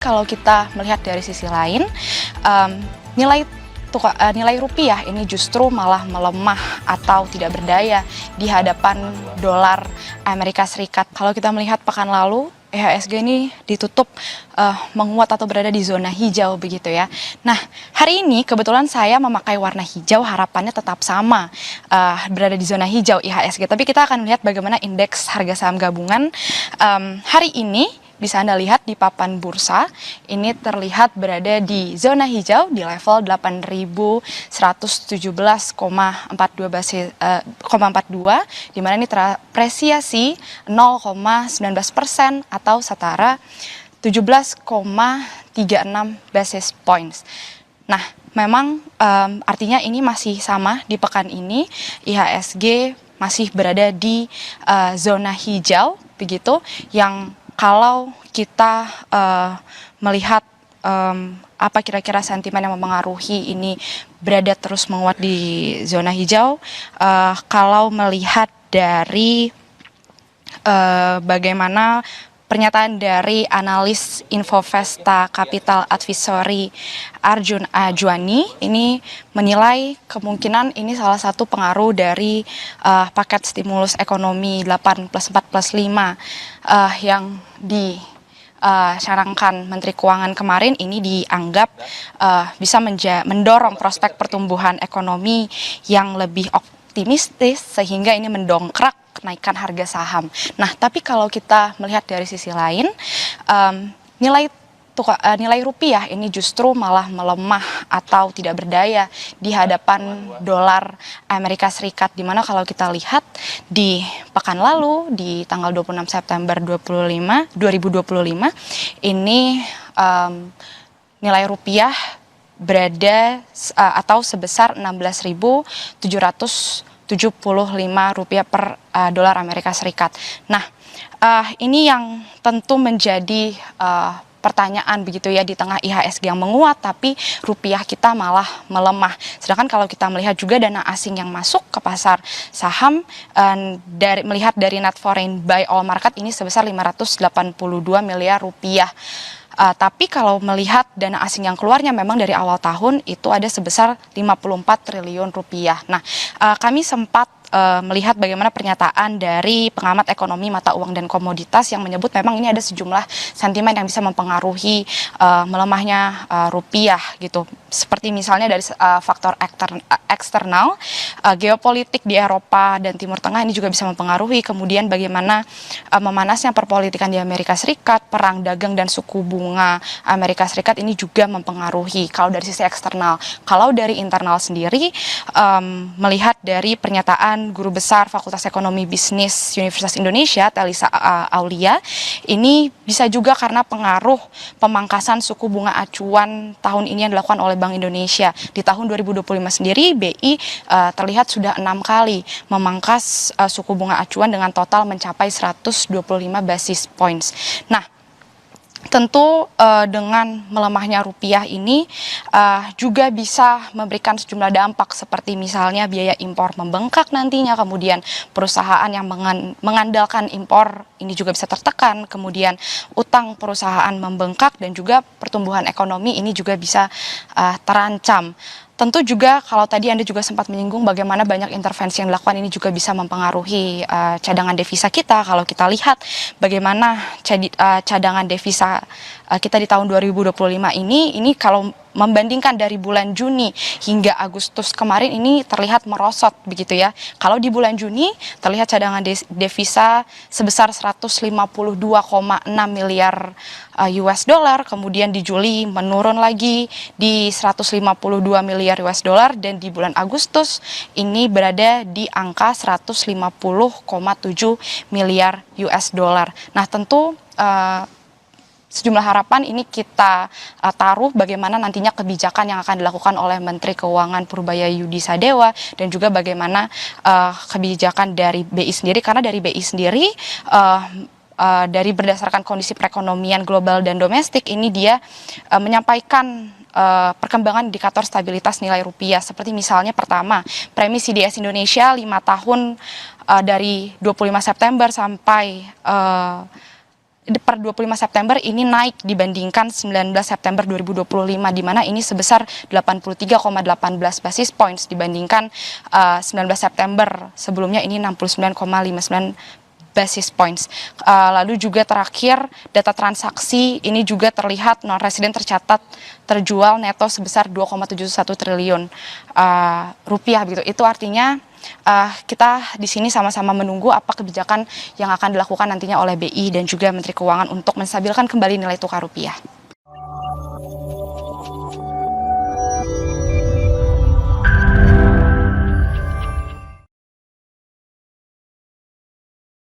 Kalau kita melihat dari sisi lain, em, nilai nilai rupiah ini justru malah melemah atau tidak berdaya di hadapan dolar Amerika Serikat. Kalau kita melihat pekan lalu, IHSG ini ditutup menguat atau berada di zona hijau begitu ya. Nah, hari ini kebetulan saya memakai warna hijau, harapannya tetap sama berada di zona hijau IHSG. Tapi kita akan melihat bagaimana indeks harga saham gabungan hari ini. Bisa Anda lihat di papan bursa, ini terlihat berada di zona hijau di level 8.117,42 basis, 42, di mana ini terapresiasi 0,19% atau setara 17,36 basis points. Nah, memang artinya ini masih sama di pekan ini, IHSG masih berada di zona hijau, begitu, yang kalau kita melihat apa kira-kira sentimen yang mempengaruhi ini berada terus menguat di zona hijau, kalau melihat dari bagaimana pernyataan dari analis Infovesta Capital Advisory Arjun Ajwani ini menilai kemungkinan ini salah satu pengaruh dari paket stimulus ekonomi 8+4+5 yang dicanangkan Menteri Keuangan kemarin ini dianggap bisa mendorong prospek pertumbuhan ekonomi yang lebih optimistis sehingga ini mendongkrak kenaikan harga saham. Nah, tapi kalau kita melihat dari sisi lain, nilai rupiah ini justru malah melemah atau tidak berdaya di hadapan dolar Amerika Serikat, di mana kalau kita lihat di pekan lalu di tanggal 26 September 2025 ini nilai rupiah berada atau sebesar 16.775 rupiah per dolar Amerika Serikat. Nah, ini yang tentu menjadi pertanyaan begitu ya, di tengah IHSG yang menguat tapi rupiah kita malah melemah. Sedangkan kalau kita melihat juga dana asing yang masuk ke pasar saham melihat dari net foreign buy all market ini sebesar 582 miliar rupiah. Tapi kalau melihat dana asing yang keluarnya memang dari awal tahun itu ada sebesar 54 triliun rupiah. Nah, kami sempat melihat bagaimana pernyataan dari pengamat ekonomi mata uang dan komoditas yang menyebut memang ini ada sejumlah sentimen yang bisa mempengaruhi melemahnya rupiah gitu. Seperti misalnya dari faktor eksternal, geopolitik di Eropa dan Timur Tengah ini juga bisa mempengaruhi. Kemudian bagaimana memanasnya perpolitikan di Amerika Serikat, perang dagang dan suku bunga Amerika Serikat ini juga mempengaruhi kalau dari sisi eksternal. Kalau dari internal sendiri, melihat dari pernyataan Guru Besar Fakultas Ekonomi Bisnis Universitas Indonesia, Telisa Aulia, ini bisa juga karena pengaruh pemangkasan suku bunga acuan tahun ini yang dilakukan oleh Bank Indonesia. Di tahun 2025 sendiri, BI terlihat sudah 6 kali memangkas suku bunga acuan dengan total mencapai 125 basis points. Nah, tentu dengan melemahnya rupiah ini juga bisa memberikan sejumlah dampak seperti misalnya biaya impor membengkak nantinya, kemudian perusahaan yang mengandalkan impor ini juga bisa tertekan, kemudian utang perusahaan membengkak dan juga pertumbuhan ekonomi ini juga bisa terancam. Tentu juga kalau tadi Anda juga sempat menyinggung bagaimana banyak intervensi yang dilakukan ini juga bisa mempengaruhi cadangan devisa kita. Kalau kita lihat bagaimana cadangan devisa kita di tahun 2025 ini kalau membandingkan dari bulan Juni hingga Agustus kemarin ini terlihat merosot begitu ya. Kalau di bulan Juni terlihat cadangan devisa sebesar 152,6 miliar US dollar, kemudian di Juli menurun lagi di 152 miliar US dollar, dan di bulan Agustus ini berada di angka 150,7 miliar US dollar. Nah, tentu sejumlah harapan ini kita taruh bagaimana nantinya kebijakan yang akan dilakukan oleh Menteri Keuangan Purbaya Yudi Sadewa dan juga bagaimana kebijakan dari BI sendiri, karena dari BI sendiri dari berdasarkan kondisi perekonomian global dan domestik ini dia menyampaikan perkembangan indikator stabilitas nilai rupiah, seperti misalnya pertama premi CDS Indonesia 5 tahun dari 25 September sampai per 25 September ini naik dibandingkan 19 September 2025, di mana ini sebesar 83,18 basis points dibandingkan 19 September sebelumnya ini 69,59 basis points. Lalu juga terakhir data transaksi ini juga terlihat non residen tercatat terjual neto sebesar 2,71 triliun rupiah begitu. Itu artinya kita di sini sama-sama menunggu apa kebijakan yang akan dilakukan nantinya oleh BI dan juga Menteri Keuangan untuk menstabilkan kembali nilai tukar rupiah.